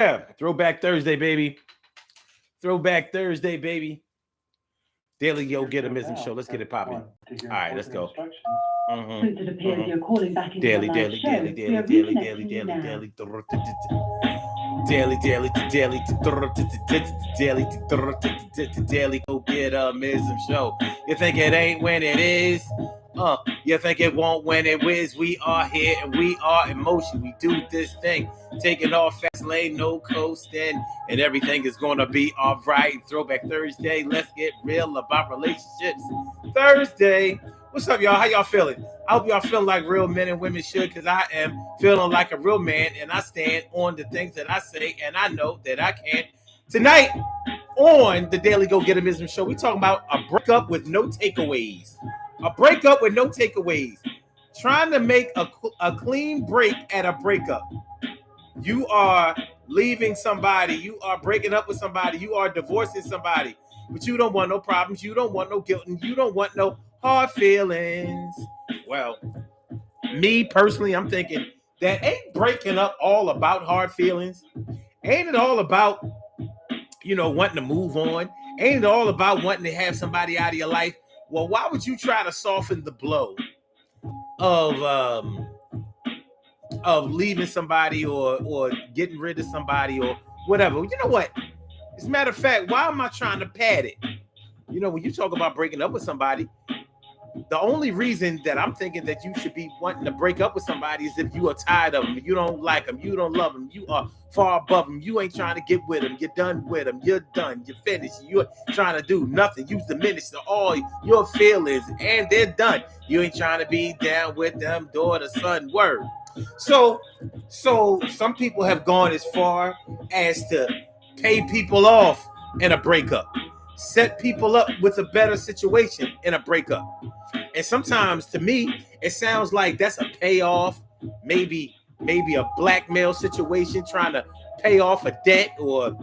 Yeah, Throwback Thursday, baby. Throwback Thursday, baby. Daily Yo Get 'Emism show. Let's get it popping. All right, let's go. Since it appears you're calling back into the Daily, live daily, show, daily, we daily, are daily, daily, reconnecting you daily, now. daily, daily, daily, daily, daily, daily. Go get a mism show. You think it ain't when it is? You think it won't when it is? We are here and we are in motion. We do this thing, taking off fast lane, no coasting, and everything is gonna be all right. Throwback Thursday. Let's get real about relationships. Thursday. What's up, y'all? How y'all feeling? I hope y'all feeling like real men and women should, because I am feeling like a real man, and I stand on the things that I say, and I know that I can. Tonight on the Daily Go Get 'Emism show, we talking about a breakup with no takeaways. A breakup with no takeaways. Trying to make a clean break at a breakup. You are leaving somebody, you are breaking up with somebody, you are divorcing somebody, but you don't want no problems, you don't want no guilt, and you don't want no hard feelings. Well, me personally, I'm thinking that ain't breaking up all about hard feelings. Ain't it all about, wanting to move on? Ain't it all about wanting to have somebody out of your life? Well, why would you try to soften the blow of leaving somebody or getting rid of somebody or whatever? You know what? As a matter of fact, why am I trying to pad it? When you talk about breaking up with somebody, the only reason that I'm thinking that you should be wanting to break up with somebody is if you are tired of them, you don't like them, you don't love them, you are far above them, you ain't trying to get with them, you're done with them, you're done, you're finished, you're trying to do nothing, you've diminished all your feelings, and they're done. You ain't trying to be down with them, daughter, son, word. So some people have gone as far as to pay people off in a breakup, set people up with a better situation in a breakup. And sometimes to me, it sounds like that's a payoff, maybe a blackmail situation, trying to pay off a debt or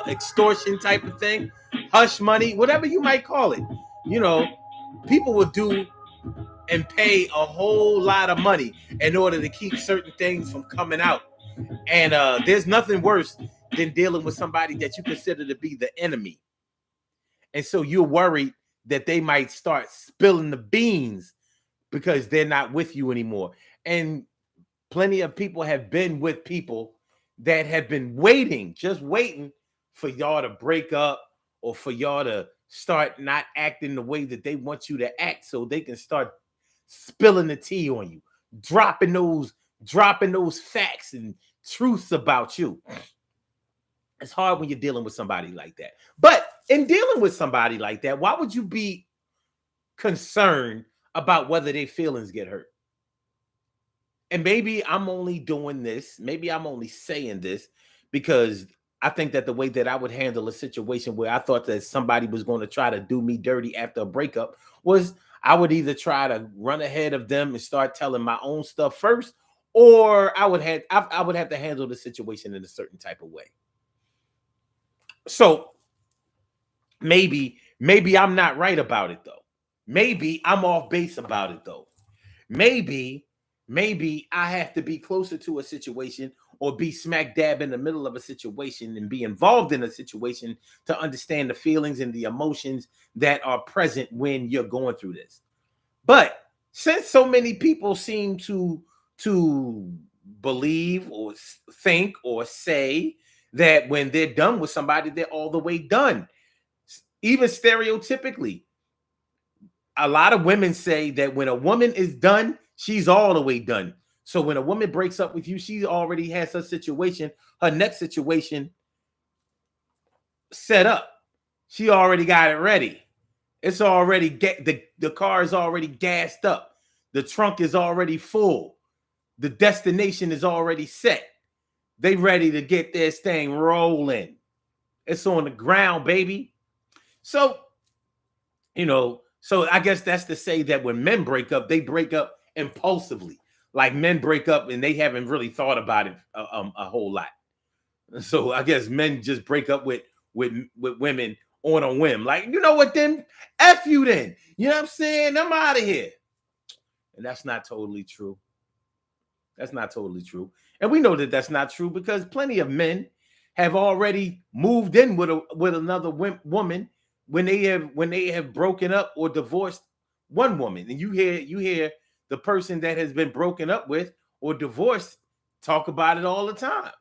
extortion type of thing, hush money, whatever you might call it. You know, people will do and pay a whole lot of money in order to keep certain things from coming out. And there's nothing worse than dealing with somebody that you consider to be the enemy. And so you're worried that they might start spilling the beans because they're not with you anymore. And plenty of people have been with people that have been waiting, just waiting for y'all to break up or for y'all to start not acting the way that they want you to act so they can start spilling the tea on you, dropping those facts and truths about you. It's hard when you're dealing with somebody like that. But in dealing with somebody like that, why would you be concerned about whether their feelings get hurt? And maybe I'm only doing this, maybe I'm only saying this because I think that the way that I would handle a situation where I thought that somebody was going to try to do me dirty after a breakup was I would either try to run ahead of them and start telling my own stuff first, or I would have to handle the situation in a certain type of way. So maybe I'm not right about it though. Maybe I'm off base about it though. Maybe I have to be closer to a situation or be smack dab in the middle of a situation and be involved in a situation to understand the feelings and the emotions that are present when you're going through this. But since so many people seem to believe or think or say that when they're done with somebody, they're all the way done. Even stereotypically, a lot of women say that when a woman is done, she's all the way done. So when a woman breaks up with you, she already has her next situation set up. She already got it ready. It's already the car is already gassed up. The trunk is already full. The destination is already set. They ready to get this thing rolling. It's on the ground, baby. So so I guess that's to say that when men break up, they break up impulsively. Like men break up and they haven't really thought about it a whole lot. So I guess men just break up with women on a whim. Like, you know what, then F you then. You know what I'm saying? I'm out of here. And that's not totally true. That's not totally true. And we know that that's not true because plenty of men have already moved in with another woman when they have broken up or divorced one woman. And you hear the person that has been broken up with or divorced talk about it all the time.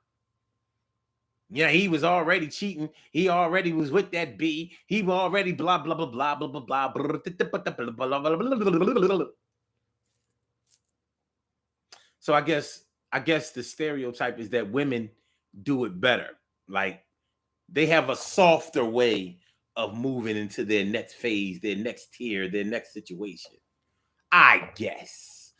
Yeah, he was already cheating. He already was with that B. He was already blah blah blah blah blah blah blah. So I guess the stereotype is that women do it better. Like they have a softer way of moving into their next phase, their next tier, their next situation. I guess.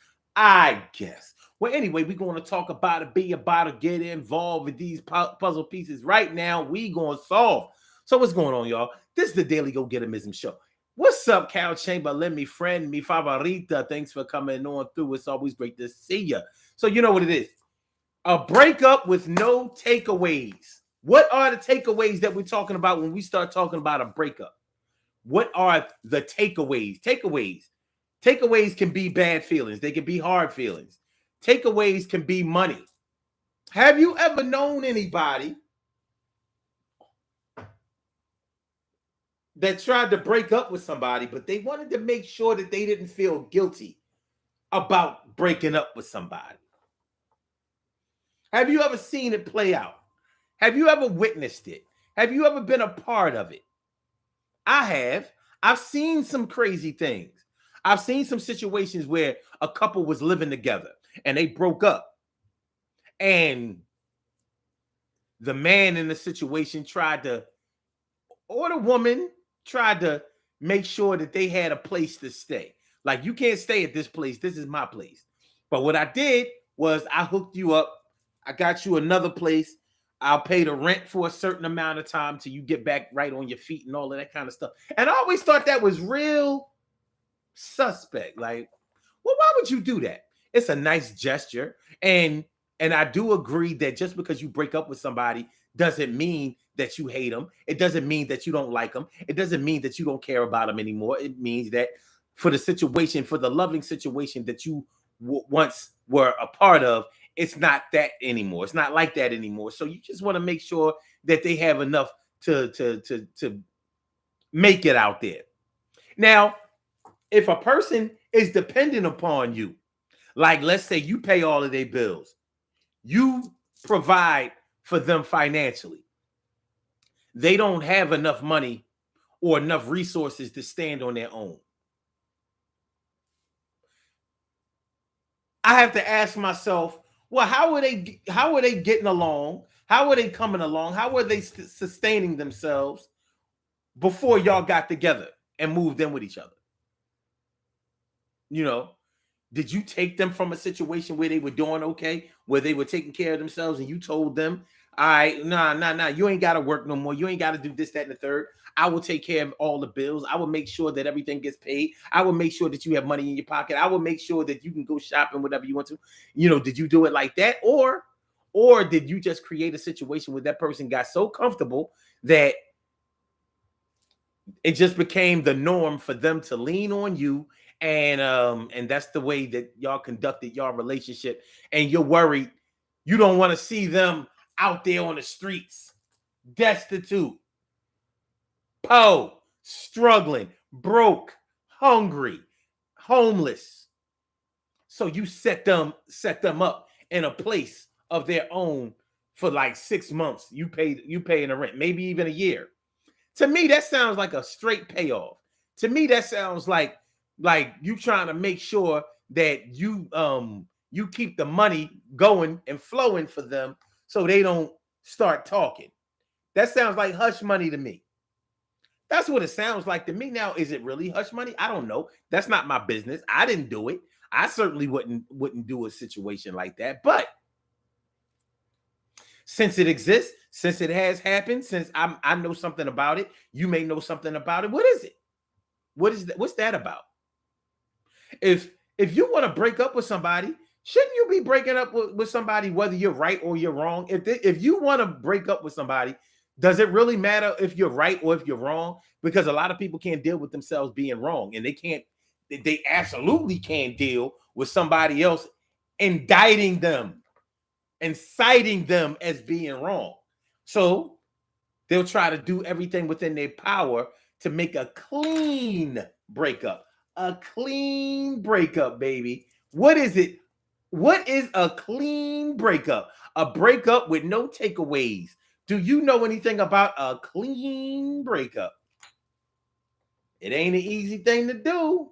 Well, anyway, we're going to talk about it, be about it, get involved with these puzzle pieces right now. We going to solve. So what's going on, y'all? This is the Daily Go Getimism Show. What's up, Cal Chamberlain, me friend, me favorita? Thanks for coming on through. It's always great to see you. So you know what it is. A breakup with no takeaways. What are the takeaways that we're talking about when we start talking about a breakup? What are the takeaways? Takeaways can be bad feelings. They can be hard feelings. Takeaways can be money. Have you ever known anybody that tried to break up with somebody, but they wanted to make sure that they didn't feel guilty about breaking up with somebody? Have you ever seen it play out? Have you ever witnessed it? Have you ever been a part of it? I have. I've seen some crazy things. I've seen some situations where a couple was living together and they broke up. And the man in the situation or the woman tried to make sure that they had a place to stay. Like, you can't stay at this place. This is my place. But what I did was I hooked you up. I got you another place. I'll pay the rent for a certain amount of time till you get back right on your feet and all of that kind of stuff. And I always thought that was real suspect. Like, well, why would you do that? It's a nice gesture. And I do agree that just because you break up with somebody doesn't mean that you hate them. It doesn't mean that you don't like them. It doesn't mean that you don't care about them anymore. It means that for the situation, for the loving situation that you once were a part of, it's not that anymore. It's not like that anymore. So you just want to make sure that they have enough to make it out there. Now, if a person is dependent upon you, like let's say you pay all of their bills, you provide for them financially, they don't have enough money or enough resources to stand on their own. I have to ask myself, well, how are they getting along? How are they coming along? How are they sustaining themselves before y'all got together and moved in with each other? You know, did you take them from a situation where they were doing okay, where they were taking care of themselves, and you told them, all right, nah, you ain't got to work no more. You ain't got to do this, that, and the third. I will take care of all the bills. I will make sure that everything gets paid. I will make sure that you have money in your pocket. I will make sure that you can go shopping, whatever you want to. You know, did you do it like that? Or did you just create a situation where that person got so comfortable that it just became the norm for them to lean on you, and that's the way that y'all conducted y'all relationship, and you're worried you don't want to see them out there on the streets, destitute, struggling, broke, hungry, homeless. So you set them up in a place of their own for like 6 months. You paying the rent, maybe even a year. To me, that sounds like a straight payoff. To me, that sounds like you trying to make sure that you keep the money going and flowing for them so they don't start talking. That sounds like hush money to me. That's what it sounds like to me. Now, is it really hush money? I don't know. That's not my business. I didn't do it. I certainly wouldn't do a situation like that. But since it exists, since it has happened, since I know something about it, you may know something about it. What is it? What is that? What's that about? If you want to break up with somebody, shouldn't you be breaking up with somebody whether you're right or you're wrong? If you want to break up with somebody, does it really matter if you're right or if you're wrong? Because a lot of people can't deal with themselves being wrong, and they absolutely can't deal with somebody else indicting them and citing them as being wrong. So they'll try to do everything within their power to make a clean breakup. A clean breakup, baby. What is it? What is a clean breakup? A breakup with no takeaways. Do you know anything about a clean breakup? It ain't an easy thing to do.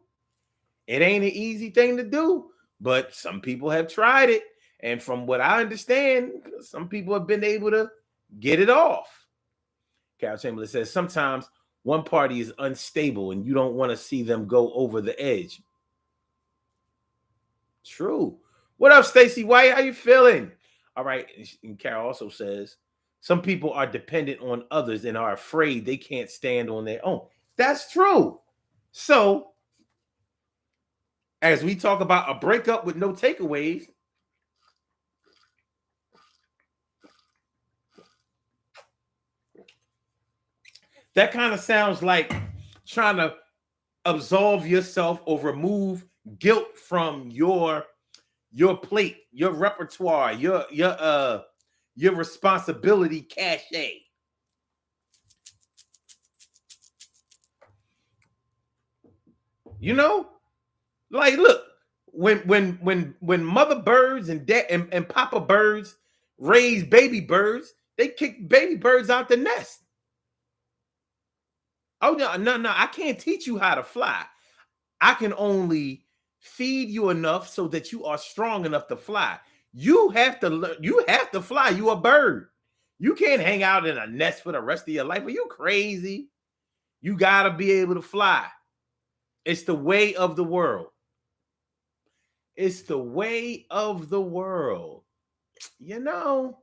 It ain't an easy thing to do, but some people have tried it. And from what I understand, some people have been able to get it off. Carol Chamberlain says sometimes one party is unstable and you don't want to see them go over the edge. True. What up, Stacey White? How you feeling? All right. And Carol also says some people are dependent on others and are afraid they can't stand on their own. That's true. So, as we talk about a breakup with no takeaways, that kind of sounds like trying to absolve yourself or remove guilt from your plate, your repertoire, your responsibility cachet. You know, like look, when mother birds and and papa birds raise baby birds, they kick baby birds out the nest. Oh no, I can't teach you how to fly. I can only feed you enough so that you are strong enough to fly. You have to learn, you have to fly. You a bird. You can't hang out in a nest for the rest of your life. Are you crazy? You got to be able to fly. It's the way of the world. It's the way of the world. You know,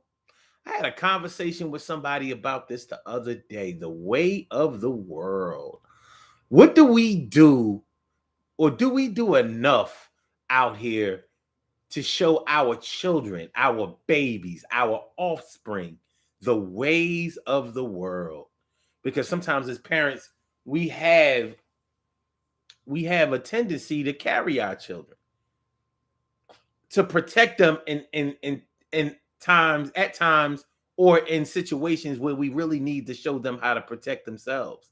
I had a conversation with somebody about this the other day. The way of the world. What do we do, or do we do enough out here to show our children, our babies, our offspring, the ways of the world? Because sometimes as parents, we have a tendency to carry our children, to protect them in times, at times, or in situations where we really need to show them how to protect themselves.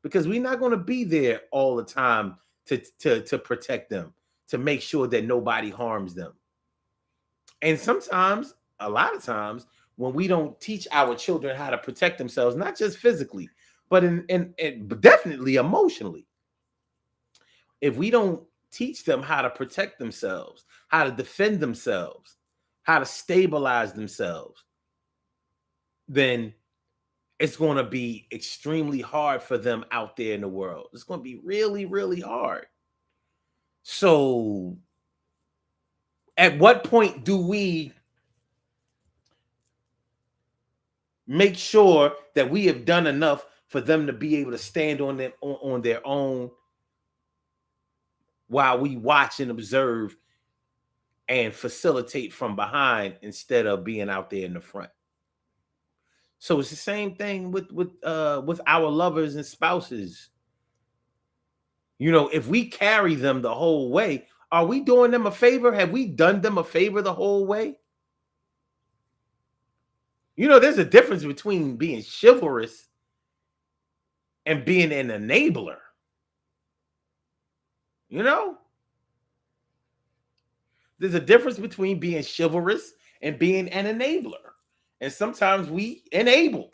Because we're not going to be there all the time to protect them, to make sure that nobody harms them. And sometimes, a lot of times, when we don't teach our children how to protect themselves, not just physically, but but definitely emotionally, if we don't teach them how to protect themselves, how to defend themselves, how to stabilize themselves, then it's going to be extremely hard for them out there in the world. It's going to be really, really hard. So, at what point do we make sure that we have done enough for them to be able to stand on their own while we watch and observe and facilitate from behind instead of being out there in the front? So it's the same thing with our lovers and spouses. You know, if we carry them the whole way, are we doing them a favor? Have we done them a favor the whole way? You know, there's a difference between being chivalrous and being an enabler. You know, there's a difference between being chivalrous and being an enabler. And sometimes we enable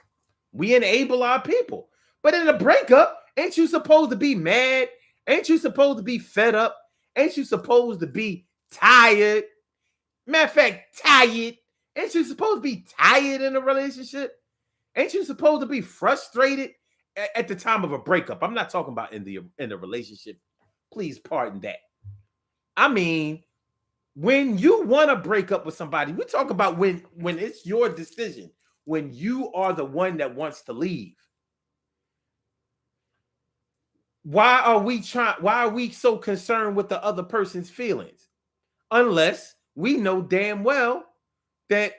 our people. But in a breakup, ain't you supposed to be mad? Ain't you supposed to be fed up? Ain't you supposed to be tired? Matter of fact, tired. Ain't you supposed to be tired in a relationship? Ain't you supposed to be frustrated at the time of a breakup? I'm not talking about in the relationship. Please pardon that. I mean, when you want to break up with somebody, we talk about when it's your decision, when you are the one that wants to leave. Why are we so concerned with the other person's feelings? Unless we know damn well that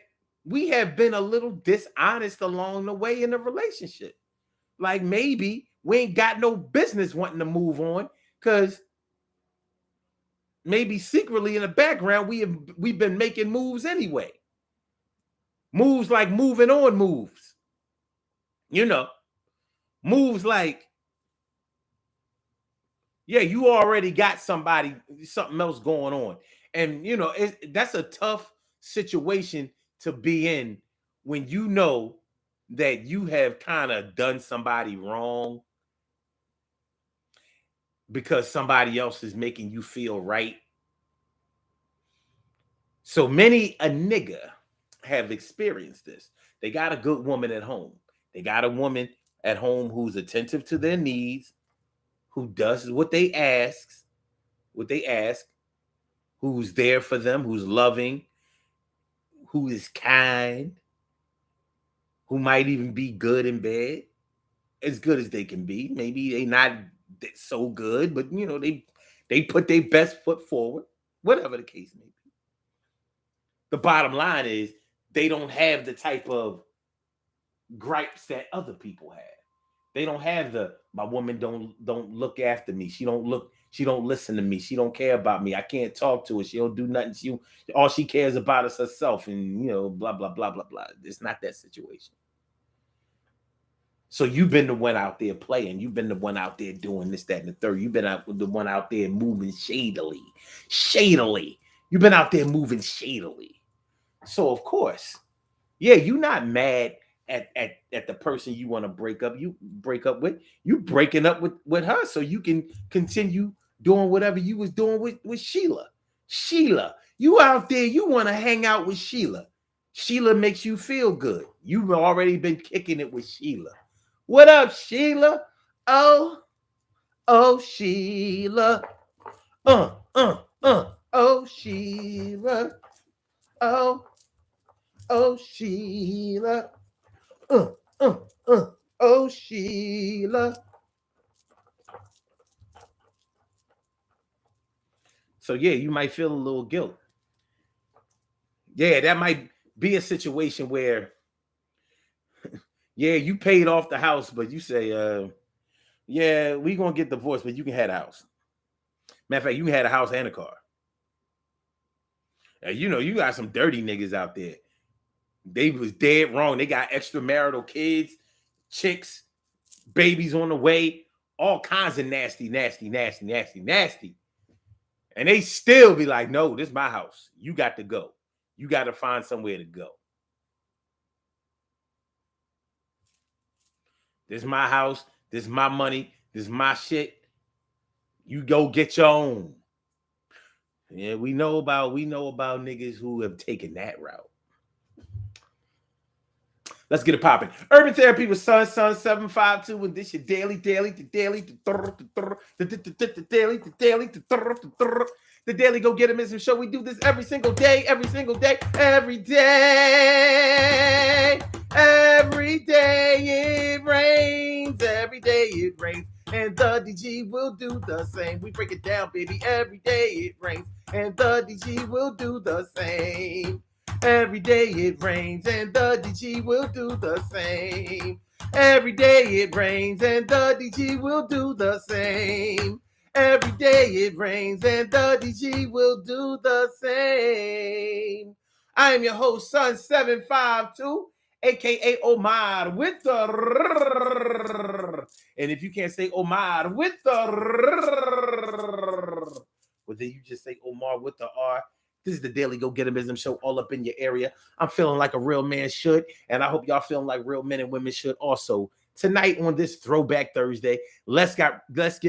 we have been a little dishonest along the way in the relationship. Like maybe we ain't got no business wanting to move on because maybe secretly in the background we've been making moves anyway. Moves like moving on moves. You know, moves like, yeah, you already got something else going on. And, that's a tough situation to be in when you know that you have kind of done somebody wrong because somebody else is making you feel right. So many a nigga have experienced this. They got a good woman at home. They got a woman at home who's attentive to their needs, who does what they ask, who's there for them, who's loving, who is kind, who might even be good in bed, as good as they can be. Maybe they not so good, but they put their best foot forward, whatever the case may be. The bottom line is they don't have the type of gripes that other people have. They don't have my woman don't look after me. She don't listen to me. She don't care about me. I can't talk to her. She don't do nothing. All she cares about is herself, and blah blah blah blah blah. It's not that situation. So you've been the one out there playing. You've been the one out there doing this, that, and the third. You've been the one out there moving shadily. You've been out there moving shadily. So of course, yeah, you're not mad at the person you want to break up with. You breaking up with her so you can continue doing whatever you was doing with Sheila. You out there, you want to hang out with Sheila. Sheila makes you feel good. You've already been kicking it with Sheila. What up, Sheila? Oh, Sheila. Oh, Sheila. Oh, Sheila. Oh, Sheila. So yeah, you might feel a little guilt. Yeah, that might be a situation where, yeah, you paid off the house, but you say, yeah, we gonna get divorced, but you can have a house. Matter of fact, you can have a house and a car. You got some dirty niggas out there. They was dead wrong. They got extramarital kids, chicks, babies on the way, all kinds of nasty. And they still be like, no, this is my house. You got to go. You got to find somewhere to go. This is my house. This is my money. This is my shit. You go get your own. Yeah, we know about niggas who have taken that route. Let's get it popping. Urban Therapy with Sun 752, and this your daily, the daily go get emism show. We do this every single day. Every day it rains. Every day it rains. And the DG will do the same. We break it down, baby. Every day it rains. And the DG will do the same. Every day it rains and the DG will do the same. Every day it rains and the DG will do the same. Every day it rains and the DG will do the same. I am your host, Sun 752, aka Omar with the and if you can't say Omar with the well, then you just say Omar with the R. This is the Daily Go Getimism show all up in your area. I'm feeling like a real man should, and I hope y'all feeling like real men and women should also. Tonight on this Throwback Thursday, let's get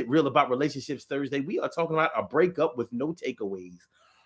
real about relationships Thursday. We are talking about a breakup with no takeaways.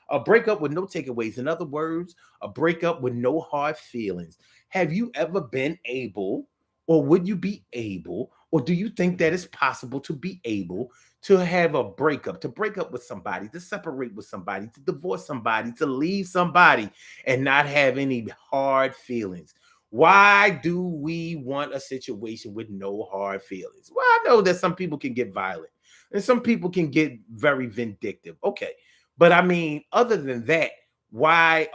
A breakup with no takeaways. In other words, a breakup with no hard feelings. Have you ever been able, or would you be able, or do you think that it's possible to be able to have a breakup, to break up with somebody, to separate with somebody, to divorce somebody, to leave somebody, and not have any hard feelings? Why do we want a situation with no hard feelings? Well, I know that some people can get violent and some people can get very vindictive. Okay. But I mean, other than that, why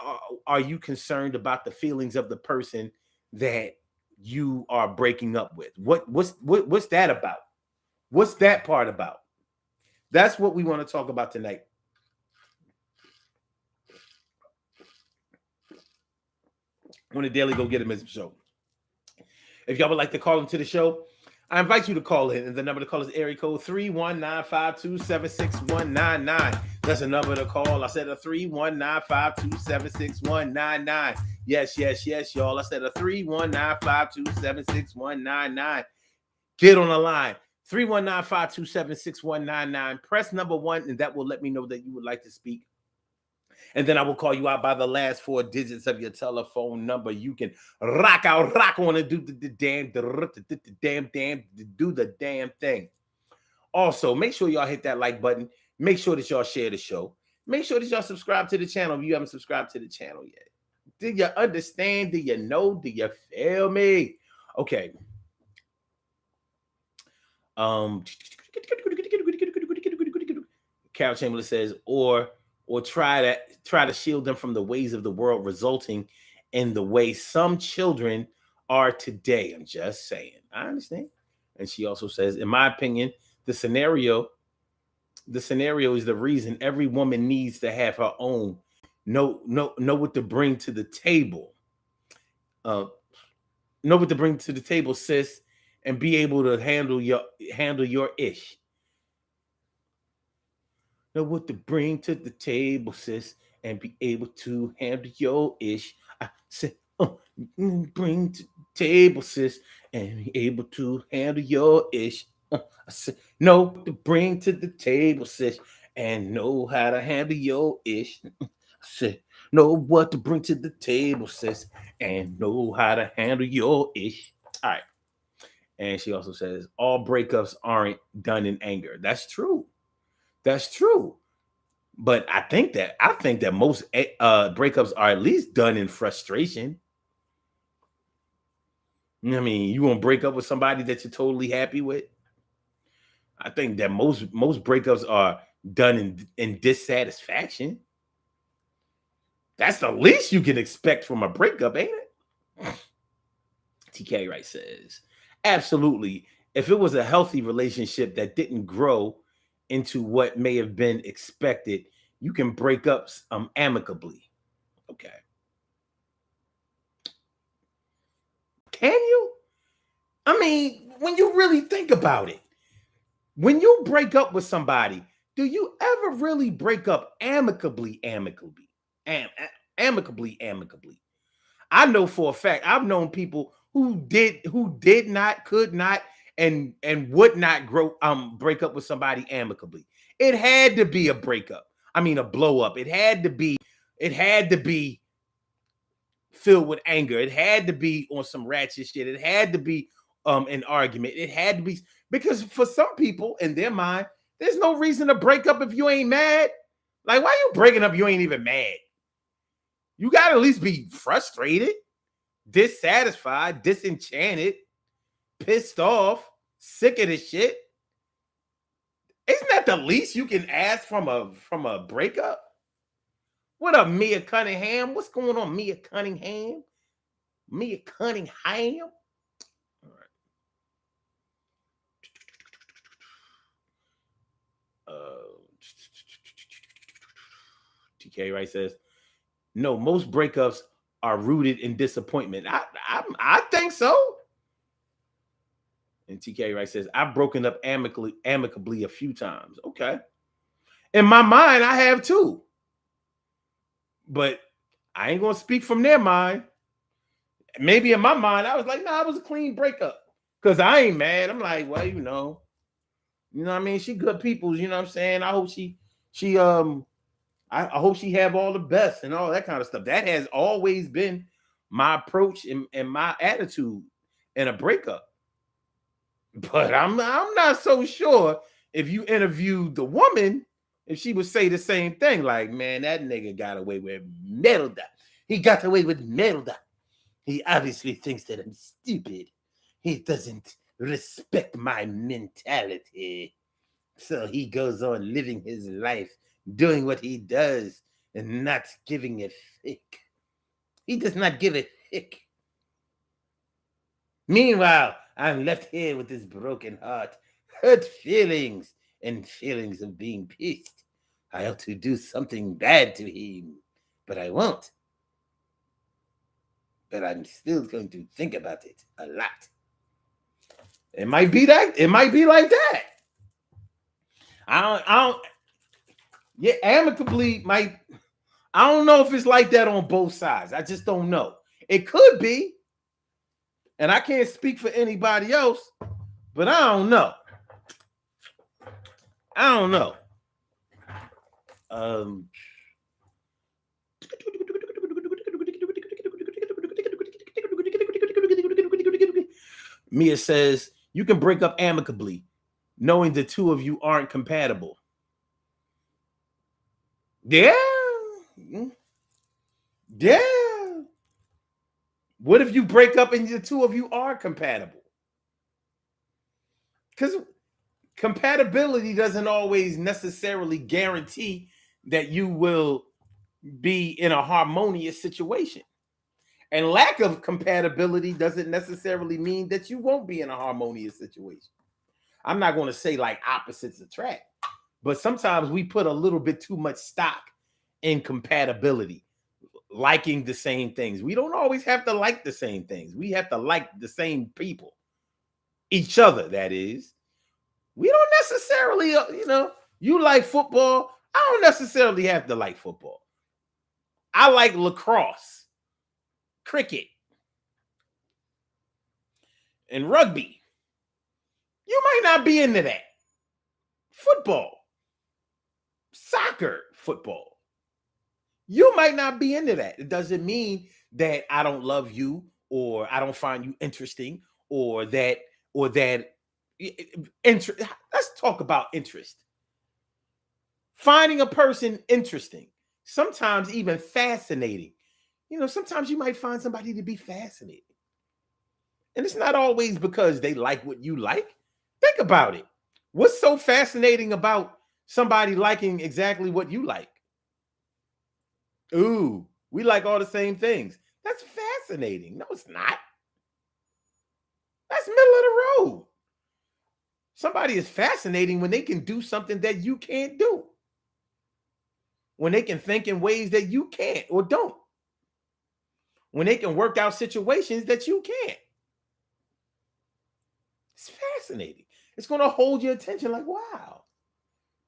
are you concerned about the feelings of the person that you are breaking up with? What's that about? What's that part about? That's what we want to talk about tonight. on the Daily Go Get It Mism Show. If y'all would like to call into the show, I invite you to call in. And the number to call is area code 319-527-6199. That's a number to call. I said a 319-527-6199. Yes, y'all. I said a 319-527-6199. Get on the line. 319-527-6199. Press number 1, and that will let me know that you would like to speak. And then I will call you out by the last 4 digits of your telephone number. You can rock on and do the damn thing. Also, make sure y'all hit that like button. Make sure that y'all share the show. Make sure that y'all subscribe to the channel if you haven't subscribed to the channel yet. Do you understand? Do you know? Do you feel me? Okay. Carol Chamberlain says, or try to shield them from the ways of the world, resulting in the way some children are today. I'm just saying. I understand. And she also says, in my opinion, the scenario is the reason every woman needs to have her own, know what to bring to the table. Know what to bring to the table, sis, and be able to handle your ish. Know what to bring to the table, sis, and be able to handle your ish. I said, bring to the table, sis, and be able to handle your ish. I said, know what to bring to the table, sis, and know how to handle your ish. I said, know what to bring to the table, sis, and know how to handle your ish. All right. And she also says, all breakups aren't done in anger. That's true. That's true. But I think that most breakups are at least done in frustration. I mean, you want to break up with somebody that you're totally happy with? I think that most breakups are done in dissatisfaction. That's the least you can expect from a breakup, ain't it? TK Wright says, absolutely. If it was a healthy relationship that didn't grow into what may have been expected, you can break up amicably. Okay. Can you? I mean, when you really think about it, when you break up with somebody, do you ever really break up amicably? I know for a fact, I've known people who did not, could not, and would not break up with somebody amicably. It had to be a breakup. I mean, a blow up. It had to be filled with anger. It had to be on some ratchet shit. It had to be an argument. It had to be, because for some people in their mind, there's no reason to break up if you ain't mad. Like, why you breaking up? You ain't even mad. You got to at least be frustrated, dissatisfied, disenchanted, pissed off, sick of this shit. Isn't that the least you can ask from a breakup? What up, Mia Cunningham? What's going on, Mia Cunningham? Mia Cunningham? All right. TK Wright says, no, most breakups are rooted in disappointment. I think so. And TK Wright says, I've broken up amicably a few times. Okay. In my mind, I have too. But I ain't going to speak from their mind. Maybe in my mind, I was like, nah, it was a clean breakup. Because I ain't mad. I'm like, well, you know what I mean? She good people, you know what I'm saying? I hope I hope she have all the best and all that kind of stuff. That has always been my approach and my attitude in a breakup. But I'm not so sure if you interviewed the woman, if she would say the same thing. Like, man, that nigga got away with Melda. He got away with Melda. He obviously thinks that I'm stupid. He doesn't respect my mentality. So he goes on living his life, doing what he does, and not giving a fick. He does not give a fick. Meanwhile, I'm left here with this broken heart, hurt feelings, and feelings of being pissed. I ought to do something bad to him, but I won't. but I'm still going to think about it a lot. It might be that. It might be like that. I don't. Yeah, amicably might. I don't know if it's like that on both sides. I just don't know. It could be, and I can't speak for anybody else, but I don't know. I don't know. Mia says you can break up amicably, knowing the two of you aren't compatible. Yeah. Yeah. What if you break up and the two of you are compatible? Because compatibility doesn't always necessarily guarantee that you will be in a harmonious situation. And lack of compatibility doesn't necessarily mean that you won't be in a harmonious situation. I'm not going to say like opposites attract, but sometimes we put a little bit too much stock in compatibility, liking the same things. We don't always have to like the same things. We have to like the same people, each other, that is. We don't necessarily, you like football. I don't necessarily have to like football. I like lacrosse, cricket, and rugby. You might not be into that. Football, soccer, football. You might not be into that. It doesn't mean that I don't love you or I don't find you interesting or that interest. Let's talk about interest. Finding a person interesting, sometimes even fascinating. Sometimes you might find somebody to be fascinating. And it's not always because they like what you like. Think about it. What's so fascinating about somebody liking exactly what you like? Ooh, we like all the same things. That's fascinating. No, it's not. That's middle of the road. Somebody is fascinating when they can do something that you can't do. When they can think in ways that you can't or don't. When they can work out situations that you can't. It's fascinating. It's going to hold your attention like, wow,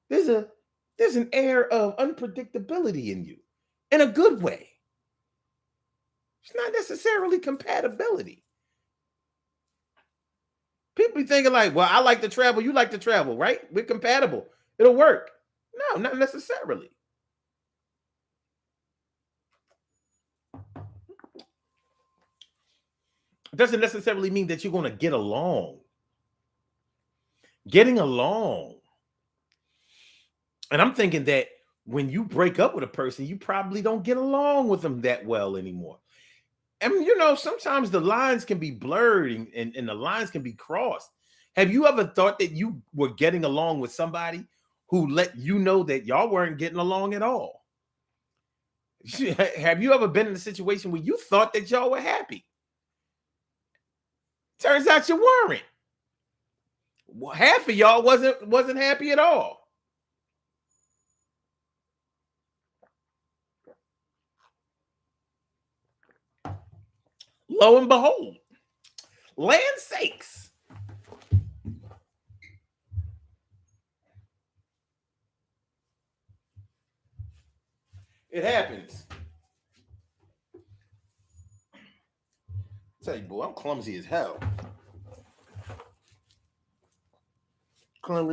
there's an air of unpredictability in you in a good way. It's not necessarily compatibility. People be thinking like, well, I like to travel, you like to travel, right? We're compatible. It'll work. No, not necessarily. It doesn't necessarily mean that you're going to get along. Getting along. And I'm thinking that when you break up with a person, you probably don't get along with them that well anymore. I mean, sometimes the lines can be blurred and the lines can be crossed. Have you ever thought that you were getting along with somebody who let you know that y'all weren't getting along at all? Have you ever been in a situation where you thought that y'all were happy? Turns out you weren't. Well, half of y'all wasn't happy at all. Lo and behold, land sakes. It happens. I tell you, boy, I'm clumsy as hell. But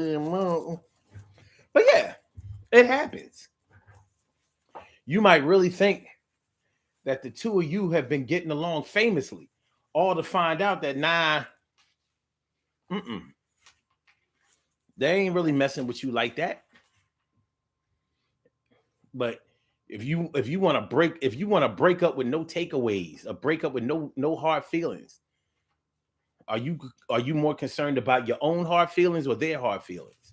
yeah, it happens. You might really think that the two of you have been getting along famously, all to find out that they ain't really messing with you like that. But if you want to break up with no takeaways, a break up with no hard feelings, are you more concerned about your own hard feelings or their hard feelings?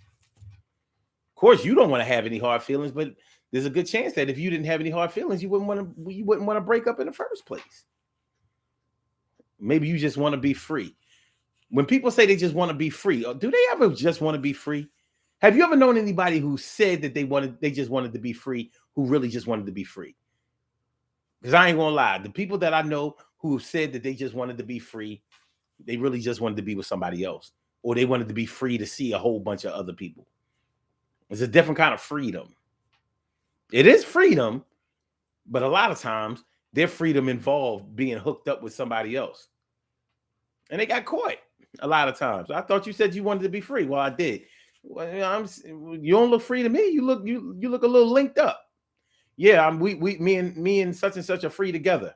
Of course, you don't want to have any hard feelings, but there's a good chance that if you didn't have any hard feelings, you wouldn't want to break up in the first place. Maybe you just want to be free. When people say they just want to be free, do they ever just want to be free? Have you ever known anybody who said that they just wanted to be free, who really just wanted to be free? Because I ain't gonna lie, the people that I know who said that they just wanted to be free. They really just wanted to be with somebody else, or they wanted to be free to see a whole bunch of other people. It's a different kind of freedom. It is freedom, but a lot of times their freedom involved being hooked up with somebody else. And they got caught a lot of times. I thought you said you wanted to be free. Well, I did. Well, you don't look free to me. You look a little linked up. Yeah, me and such and such are free together.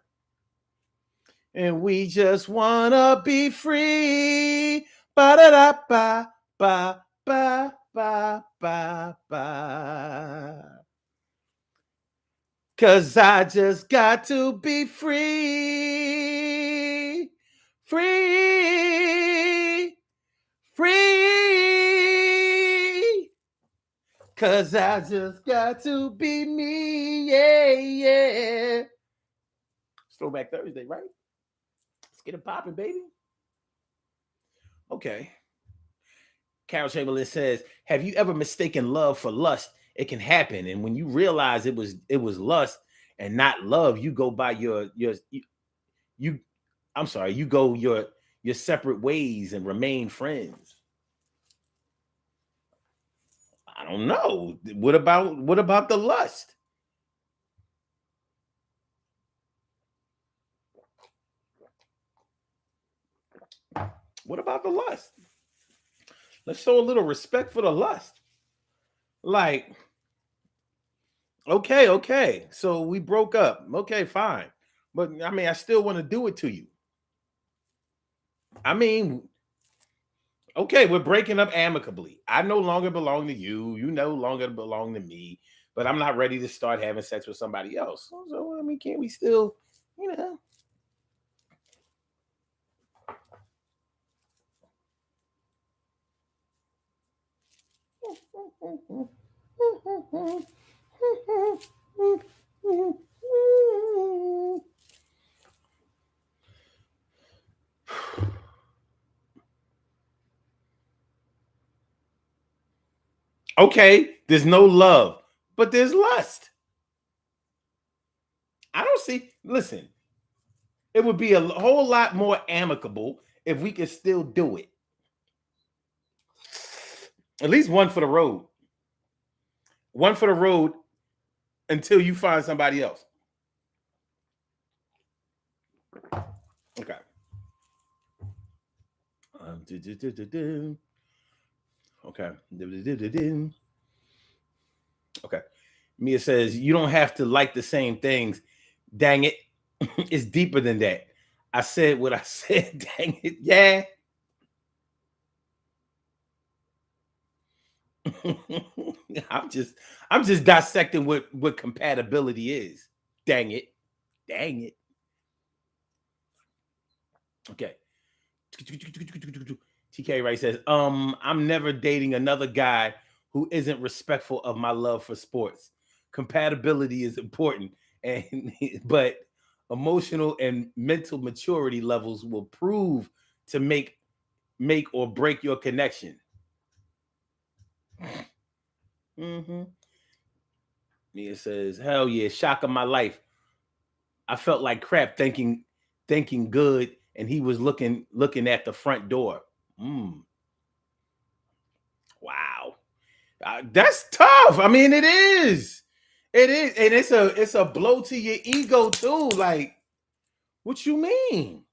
And we just wanna be free. Ba da da ba ba ba ba ba ba. 'Cause I just got to be free. Free. Free. 'Cause I just got to be me. Yeah, yeah. It's Throwback Thursday, right? Let's get it popping, baby. Okay. Carol Chamberlain says, "Have you ever mistaken love for lust? It can happen, and when you realize it was lust and not love, you go by you I'm sorry, you go your separate ways and remain friends." I don't know. What about the lust? What about the lust? Let's show a little respect for the lust. Like, okay. So we broke up. Okay, fine. But I mean, I still want to do it to you. I mean, okay, we're breaking up amicably. I no longer belong to you. You no longer belong to me. But I'm not ready to start having sex with somebody else. So I mean, can't we still, you know? Okay, there's no love, but there's lust. I don't see, listen, it would be a whole lot more amicable if we could still do it. At least one for the road. One for the road until you find somebody else. Okay. Okay. Okay. Mia says, "You don't have to like the same things. Dang it. It's deeper than that. I said what I said. Dang it. Yeah." I'm just dissecting what compatibility is. Dang it. Dang it. Okay. TK Wright says, I'm never dating another guy who isn't respectful of my love for sports. Compatibility is important, and but emotional and mental maturity levels will prove to make or break your connection. Mm-hmm. Mia says, "Hell yeah, shock of my life. I felt like crap thinking good, and he was looking at the front door." Wow. That's tough. I mean, it is. It is, and it's a blow to your ego too. Like, what you mean?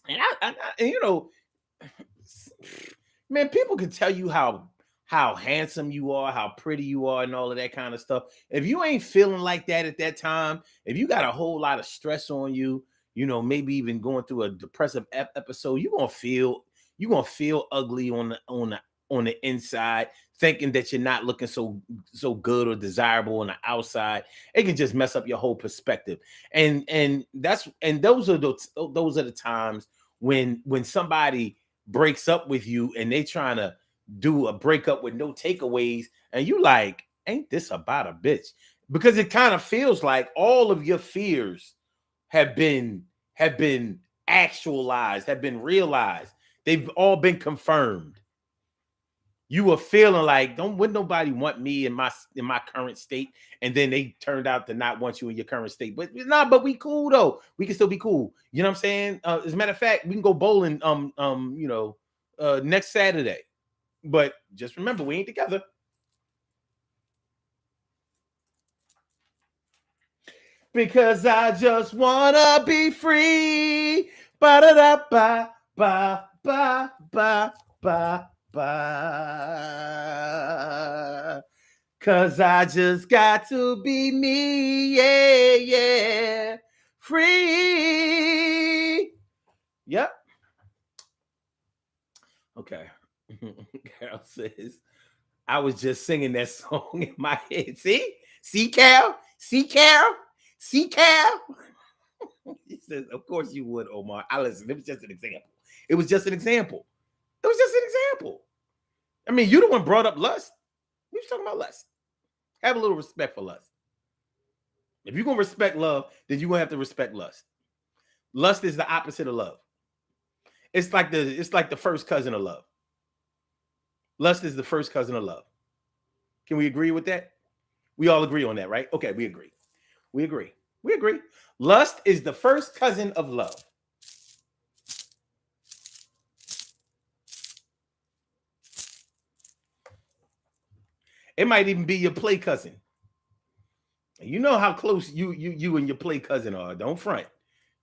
And you know, man, people can tell you how handsome you are, how pretty you are, and all of that kind of stuff. If you ain't feeling like that at that time, if you got a whole lot of stress on you, you know, maybe even going through a depressive episode, you're gonna feel ugly on the inside, thinking that you're not looking so good or desirable on the outside. It can just mess up your whole perspective. And those are the times when somebody breaks up with you and they trying to do a breakup with no takeaways, and you like, ain't this about a bitch? Because it kind of feels like all of your fears have been actualized, have been realized. They've all been confirmed. you were feeling like wouldn't nobody want me in my current state, and then they turned out to not want you in your current state. But nah, but we cool though. We can still be cool. You know what I'm saying? As a matter of fact, we can go bowling next Saturday. But just remember, we ain't together. Because I just wanna be free. Ba da da ba ba ba ba ba ba. Cause I just got to be me, yeah, yeah, free. Yep. Okay. Carol says, I was just singing that song in my head. See, Carol? See, Carol? See, Carol? He says, of course you would, Omar. I listen. It was just an example. It was just an example. It was just an example. I mean, you the one brought up lust. We was talking about lust. Have a little respect for lust. If you're gonna respect love, then you're gonna have to respect lust. Lust is the opposite of love. It's like the first cousin of love. Lust is the first cousin of love. Can we agree with that? We all agree on that, right? Okay, we agree. We agree. We agree. Lust is the first cousin of love. It might even be your play cousin. You know how close you and your play cousin are. Don't front.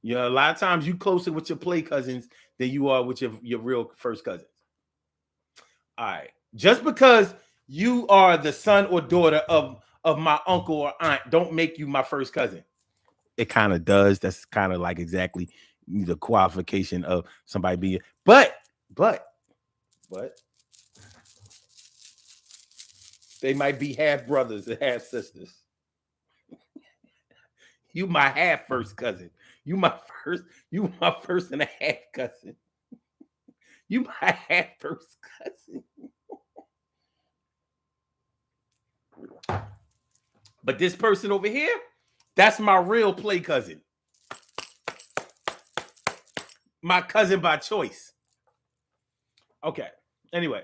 You know, a lot of times you closer with your play cousins than you are with your real first cousins. All right. Just because you are the son or daughter of my uncle or aunt, don't make you my first cousin. It kind of does. That's kind of like exactly the qualification of somebody being. But they might be half brothers and half sisters. You my half first cousin. You my first and a half cousin. You my half first cousin. But this person over here, that's my real play cousin. My cousin by choice. Okay. Anyway.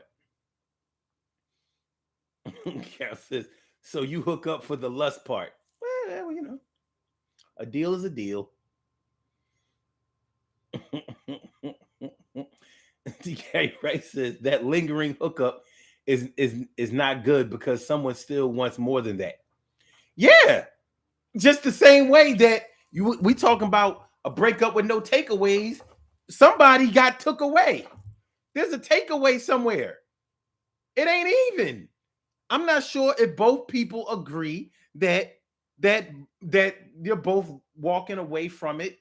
Carol says, so you hook up for the lust part. Well, you know, a deal is a deal. DK Wright says that lingering hookup is not good because someone still wants more than that. Yeah, just the same way that we talking about a breakup with no takeaways. Somebody got took away. There's a takeaway somewhere. It ain't even. I'm not sure if both people agree that you're both walking away from it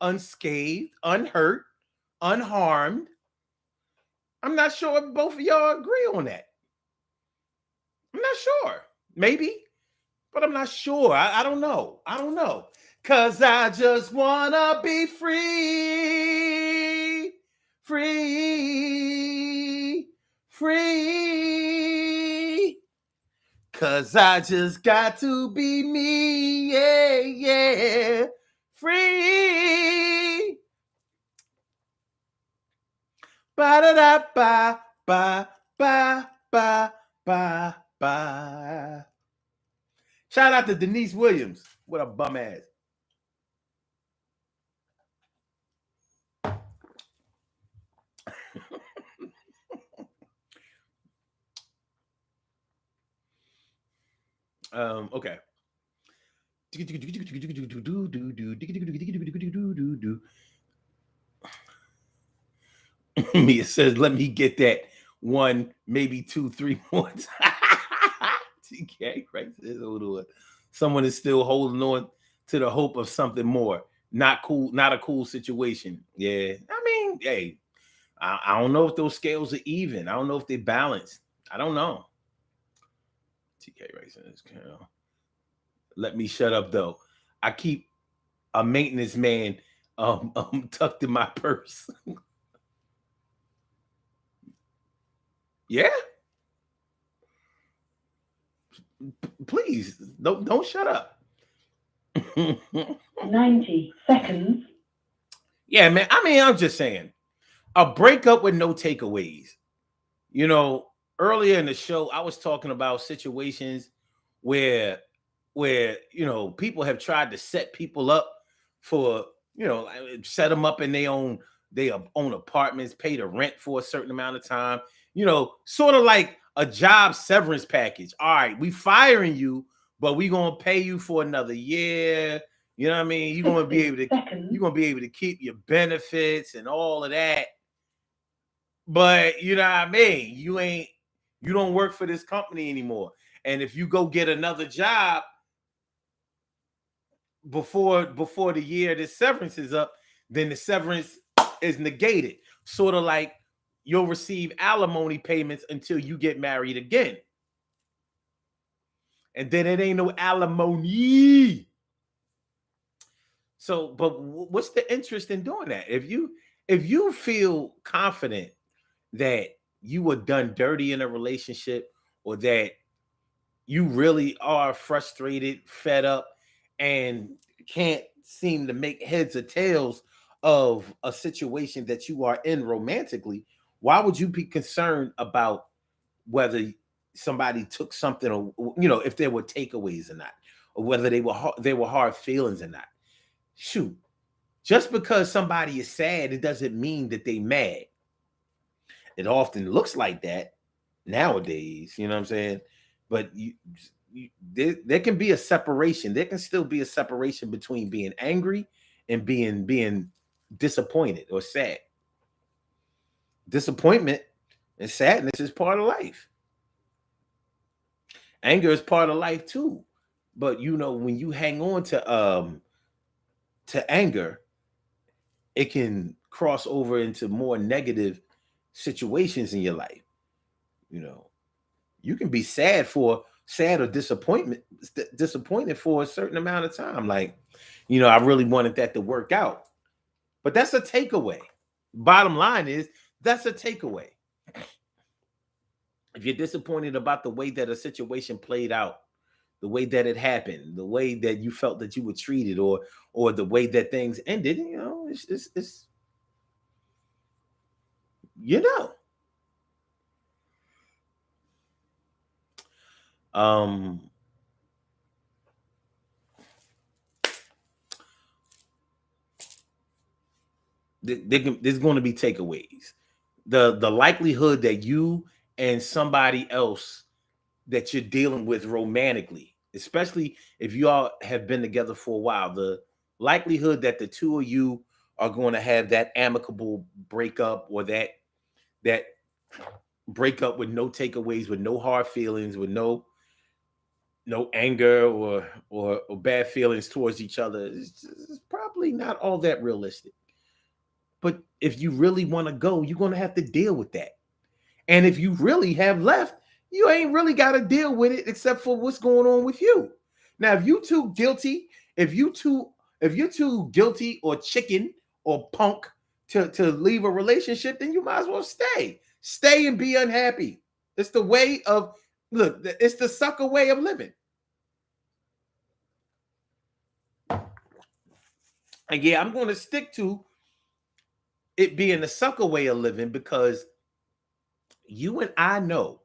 unscathed, unhurt, unharmed. I'm not sure if both of y'all agree on that. I'm not sure. Maybe, but I'm not sure. I don't know. I don't know. Cause I just wanna be free. Free. Free. Cause I just got to be me. Yeah, yeah. Free. Ba-da-da-ba, ba, ba, ba, ba, ba. Shout out to Denise Williams. What a bum ass. Okay. Mia says, let me get that 1, maybe 2, 3 more times. TK, right? Someone is still holding on to the hope of something more. Not cool, not a cool situation. Yeah. I mean, hey, I don't know if those scales are even. I don't know if they balance. I don't know. TK Racing is let me shut up though. I keep a maintenance man tucked in my purse. Yeah. Please don't shut up. 90 seconds. Yeah, man. I mean, I'm just saying. A breakup with no takeaways. You know, earlier in the show, I was talking about situations where people have tried to set people up for, set them up in their own apartments, pay the rent for a certain amount of time, sort of like a job severance package. All right, we firing you, but we gonna pay you for another year. You know what I mean? You're gonna be able to keep your benefits and all of that. But you know what I mean? You don't work for this company anymore. And if you go get another job before the year this severance is up, then the severance is negated. Sort of like you'll receive alimony payments until you get married again. And then it ain't no alimony. So, but what's the interest in doing that? If you feel confident that you were done dirty in a relationship, or that you really are frustrated, fed up, and can't seem to make heads or tails of a situation that you are in romantically, why would you be concerned about whether somebody took something, or if there were takeaways or not, or whether they were hard feelings or not? Shoot, just because somebody is sad, it doesn't mean that they mad. It often looks like that nowadays, you know what I'm saying? But there can be a separation. There can still be a separation between being angry and being disappointed or sad. Disappointment and sadness is part of life. Anger is part of life too. But when you hang on to anger, it can cross over into more negative situations in your life. You can be sad or disappointed for a certain amount of time. Like, I really wanted that to work out. But that's a takeaway. Bottom line is, that's a takeaway. If you're disappointed about the way that a situation played out, the way that it happened, the way that you felt that you were treated, or the way that things ended, it's there's going to be takeaways. The likelihood that you and somebody else that you're dealing with romantically, especially if you all have been together for a while, the likelihood that the two of you are going to have that amicable breakup, or that breakup with no takeaways, with no hard feelings, with no anger or bad feelings towards each other, is probably not all that realistic. But if you really want to go, you're going to have to deal with that. And if you really have left, you ain't really got to deal with it except for what's going on with you. Now, if you too guilty or chicken or punk to leave a relationship, then you might as well stay. Stay and be unhappy. It's the way of it's the sucker way of living. And yeah, I'm going to stick to it being the sucker way of living, because you and I know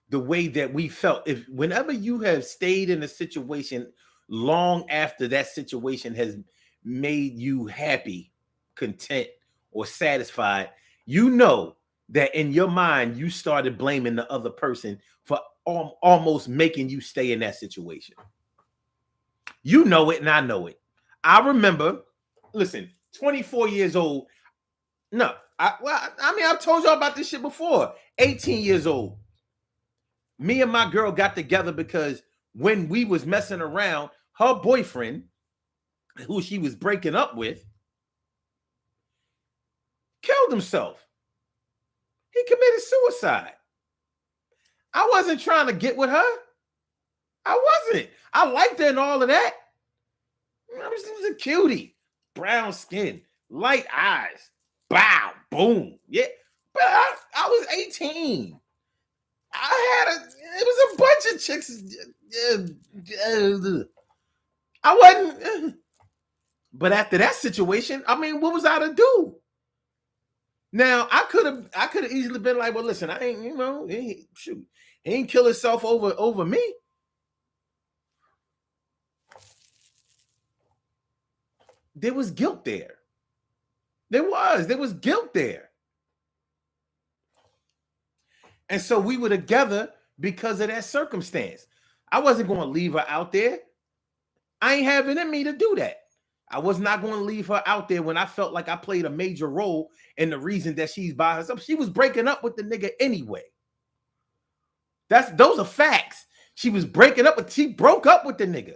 the way that we felt. If whenever you have stayed in a situation long after that situation has made you happy, content, or satisfied, you know that in your mind you started blaming the other person for almost making you stay in that situation. You know it, and I know it. I remember, listen, 24 years old. No, I've told y'all about this shit before. 18 years old. Me and my girl got together because when we was messing around, her boyfriend, who she was breaking up with, killed himself. He committed suicide. I wasn't trying to get with her. I wasn't. I liked her and all of that. She was a cutie. Brown skin, light eyes. Bow, boom. Yeah. But I was 18. It was a bunch of chicks. I wasn't. But after that situation, what was I to do? Now I could have easily been like, well, listen, I ain't, shoot, he ain't kill himself over me. There was guilt there. There was guilt there. And so we were together because of that circumstance. I wasn't going to leave her out there. I ain't having in me to do that. I was not going to leave her out there when I felt like I played a major role in the reason that she's by herself. She was breaking up with the nigga anyway. Those are facts. She broke up with the nigga.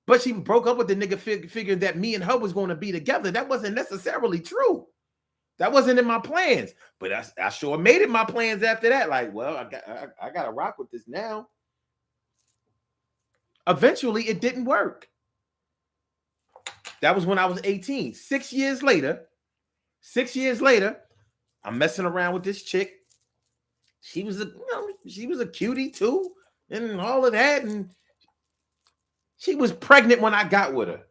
But she broke up with the nigga figuring that me and her was going to be together. That wasn't necessarily true. That wasn't in my plans. But I sure made it my plans after that. Like, well, I got to rock with this now. Eventually, it didn't work. That was when I was 18. 6 years later, I'm messing around with this chick. She was a cutie too, and all of that. And she was pregnant when I got with her.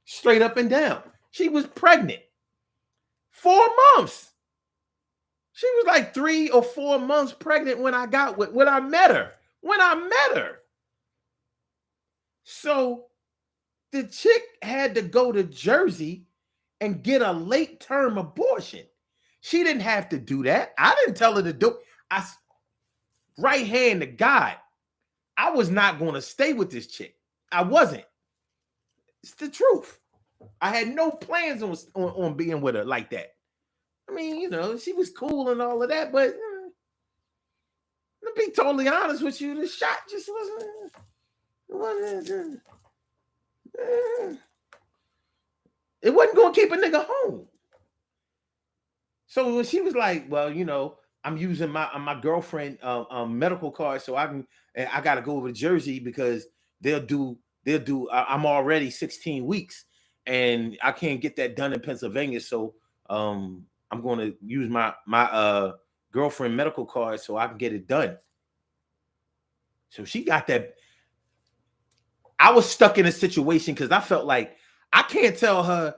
Straight up and down. She was pregnant. 4 months. She was like 3 or 4 months pregnant when I met her. So the chick had to go to Jersey and get a late term abortion. She didn't have to do that. I didn't tell her to do it. Right hand to God, I was not going to stay with this chick. I wasn't. It's the truth. I had no plans on being with her like that. I mean, she was cool and all of that, but to be totally honest with you, the shot just it wasn't going to keep a nigga home. So when she was like, well, I'm using my girlfriend medical card, so I got to go over to Jersey because they'll do. I'm already 16 weeks, and I can't get that done in Pennsylvania, so I'm going to use my girlfriend medical card so I can get it done. So she got that. I was stuck in a situation because I felt like I can't tell her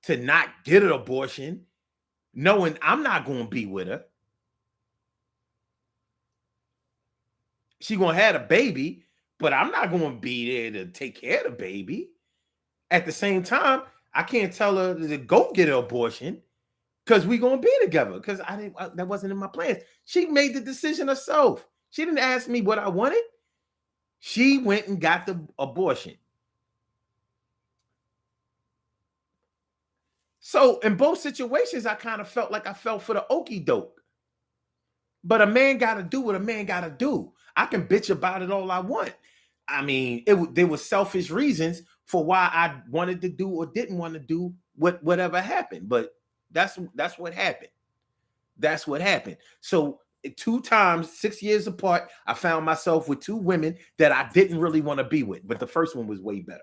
to not get an abortion, knowing I'm not going to be with her. She going to have a baby, but I'm not going to be there to take care of the baby. At the same time, I can't tell her to go get an abortion because we're going to be together because that wasn't in my plans. She made the decision herself. She didn't ask me what I wanted. She went and got the abortion. So in both situations, I kind of felt like I fell for the okie doke. But a man got to do what a man got to do. I can bitch about it all I want. I mean, there were selfish reasons for why I wanted to do or didn't want to do whatever happened. But that's what happened. That's what happened. So 2 times, 6 years apart, I found myself with 2 women that I didn't really want to be with. But the first one was way better.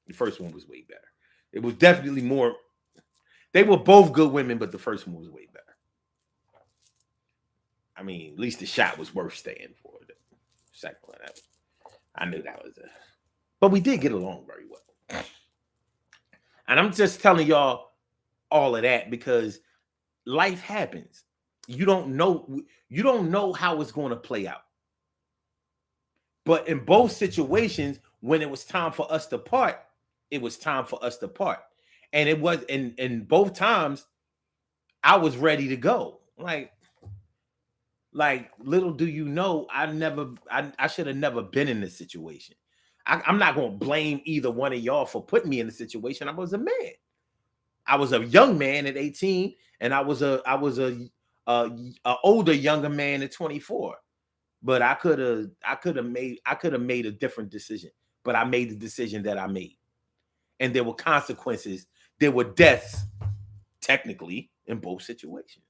The first one was way better. It was definitely more. They were both good women, but the first one was way better. I mean, at least the shot was worth staying for. The second one, I knew that was it. But we did get along very well. And I'm just telling y'all all of that because life happens. You don't know how it's going to play out. But in both situations, when it was time for us to part, it was time for us to part. And it was in both times, I was ready to go. Like little do you know, I should have never been in this situation. I'm not going to blame either one of y'all for putting me in the situation. I was a man. I was a young man at 18, and I was a older younger man at 24. But I could have made a different decision. But I made the decision that I made, and there were consequences. There were deaths, technically, in both situations.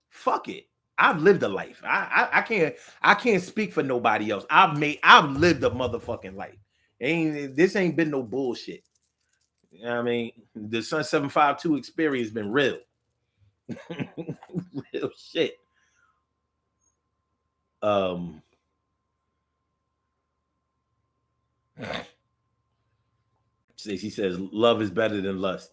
Fuck it. I've lived a life. I can't speak for nobody else. I've lived a motherfucking life. This ain't been no bullshit. You know what I mean? The Sun 752 experience has been real. Real shit. Stacey says love is better than lust.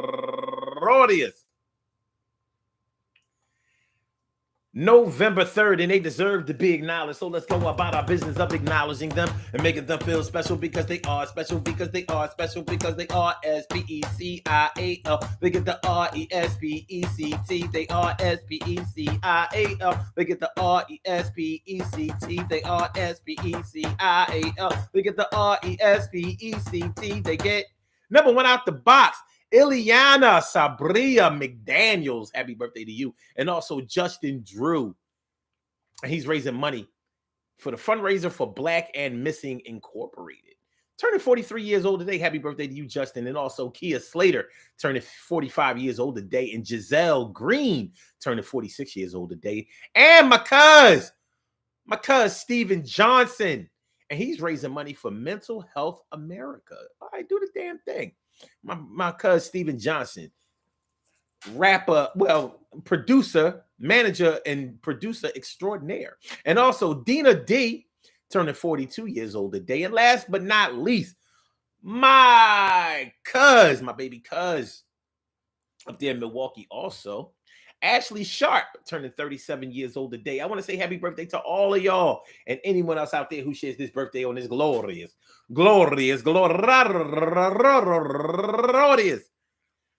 Glorious. November 3rd, and they deserve to be acknowledged. So let's go about our business of acknowledging them and making them feel special because they are special, because they are special, because they are SPECIAL. They get the RESPECT. They are SPECIAL. They get the RESPECT. They are SPECIAL. They get the RESPECT. They get number one out the box. Ileana Sabria McDaniels, happy birthday to you. And also Justin Drew. He's raising money for the fundraiser for Black and Missing Incorporated. Turning 43 years old today. Happy birthday to you, Justin. And also Kia Slater turning 45 years old today. And Giselle Green turning 46 years old today. And my cuz Steven Johnson. And he's raising money for Mental Health America. All right, do the damn thing. My cousin Steven Johnson, rapper, producer, manager, and producer extraordinaire. And also Dina D, turning 42 years old today. And last but not least, my baby cuz up there in Milwaukee also. Ashley Sharp, turning 37 years old today. I want to say happy birthday to all of y'all and anyone else out there who shares this birthday on this glorious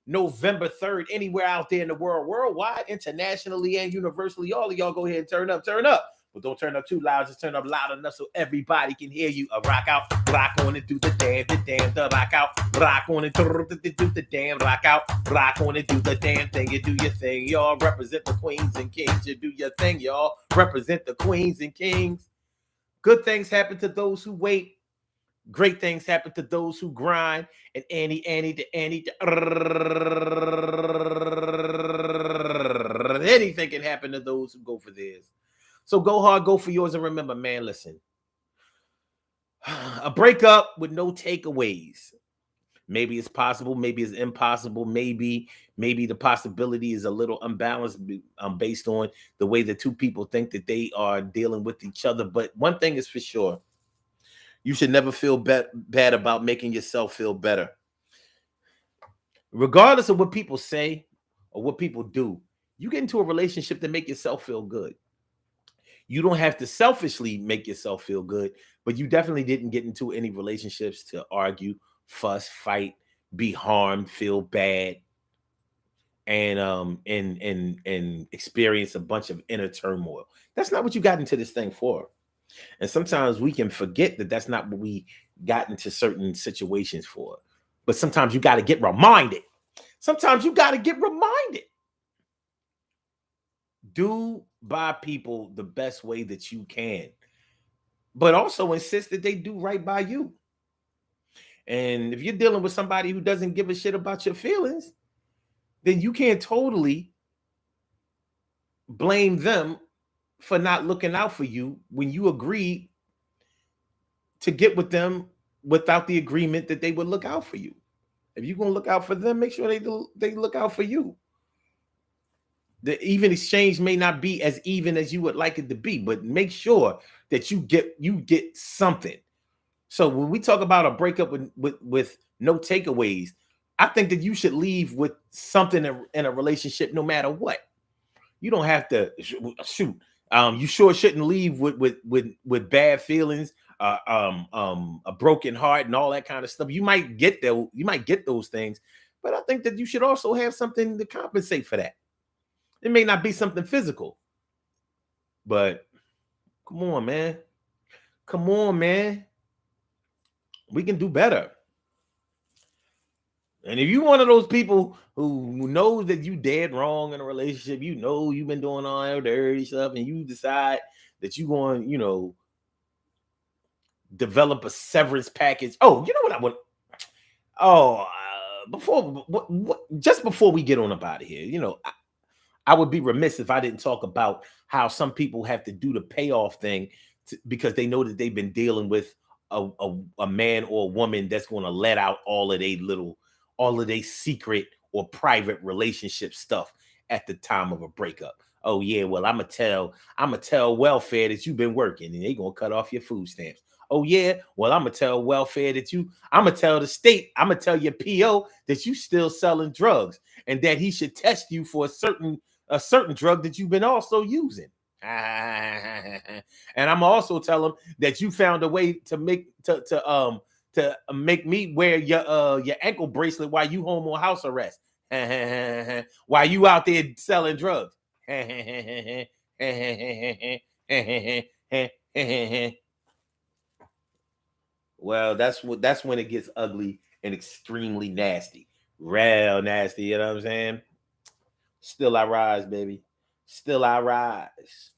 November 3rd, anywhere out there in the world, worldwide, internationally, and universally. All of y'all go ahead and turn up. But don't turn up too loud. Just turn up loud enough so everybody can hear you. Rock out, rock on and do the damn, the rock out, rock on and do the damn, rock out, rock on and do the damn thing. You do your thing, y'all. Represent the queens and kings. You do your thing, y'all. Represent the queens and kings. Good things happen to those who wait. Great things happen to those who grind. And Annie, anything can happen to those who go for theirs. So go hard, go for yours, and remember, man, listen. A breakup with no takeaways. Maybe it's possible, maybe it's impossible, maybe the possibility is a little unbalanced based on the way the two people think that they are dealing with each other. But one thing is for sure. You should never feel bad about making yourself feel better. Regardless of what people say or what people do, you get into a relationship to make yourself feel good. You don't have to selfishly make yourself feel good, but you definitely didn't get into any relationships to argue, fuss, fight, be harmed, feel bad, and experience a bunch of inner turmoil. That's not what you got into this thing for. And sometimes we can forget that that's not what we got into certain situations for. But sometimes you got to get reminded. Do by people the best way that you can, but also insist that they do right by you. And if you're dealing with somebody who doesn't give a shit about your feelings, then you can't totally blame them for not looking out for you when you agreed to get with them without the agreement that they would look out for you. If you're going to look out for them, make sure they look out for you. The even exchange may not be as even as you would like it to be, but make sure that you get something. So when we talk about a breakup with no takeaways, I think that you should leave with something in a relationship no matter what. You don't have to shoot. You sure shouldn't leave with bad feelings, a broken heart, and all that kind of stuff. You might get those things, but I think that you should also have something to compensate for that. It may not be something physical, but come on, man. We can do better. And if you're one of those people who knows that you dead wrong in a relationship, you know you've been doing all that dirty stuff, and you decide that you want, develop a severance package. Oh, you know what I want? Oh, just before we get on up out of here, I would be remiss if I didn't talk about how some people have to do the payoff thing because they know that they've been dealing with a man or a woman that's going to let out all of their secret or private relationship stuff at the time of a breakup. Oh yeah, well, I'm gonna tell welfare that you've been working and they're gonna cut off your food stamps. Oh yeah, well I'm gonna tell welfare that I'm gonna tell the state, I'm gonna tell your PO that you still selling drugs, and that he should test you for a certain drug that you've been also using. And I'm also tell him that you found a way to make me wear your ankle bracelet while you home on house arrest, while you out there selling drugs. Well, that's when it gets ugly and extremely nasty. Real nasty, you know what I'm saying? Still I rise, baby. Still I rise.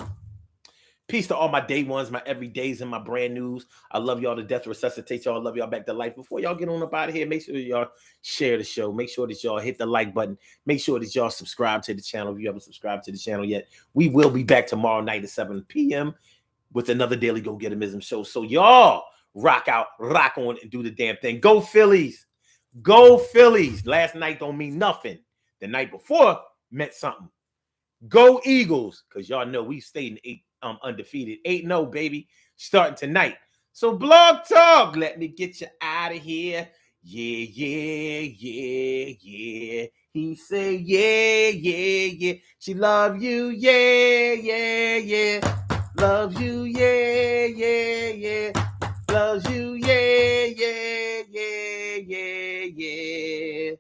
Peace to all my day ones, my everydays, and my brand news. I love y'all to death. Resuscitate y'all. I love y'all back to life. Before y'all get on up out of here, make sure y'all share the show. Make sure that y'all hit the like button. Make sure that y'all subscribe to the channel if you haven't subscribed to the channel yet. We will be back tomorrow night at 7 p.m. with another Daily Go Getimism show. So y'all rock out, rock on, and do the damn thing. Go Phillies. Go Phillies. Last night don't mean nothing. The night before meant something. Go Eagles, because y'all know we stayed in undefeated. 8-0, baby, starting tonight. So Blog Talk, let me get you out of here. Yeah, yeah, yeah, yeah. He say, yeah, yeah, yeah. She love you, yeah, yeah, yeah. Loves you, yeah, yeah, yeah. Loves you, yeah, yeah, yeah, yeah, yeah.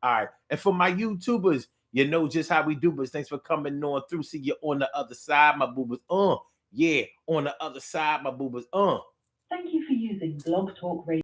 All right. And for my YouTubers, you know just how we do, but thanks for coming on through. See you on the other side, my boobas. Yeah, on the other side, my boobas. Thank you for using Blog Talk Radio.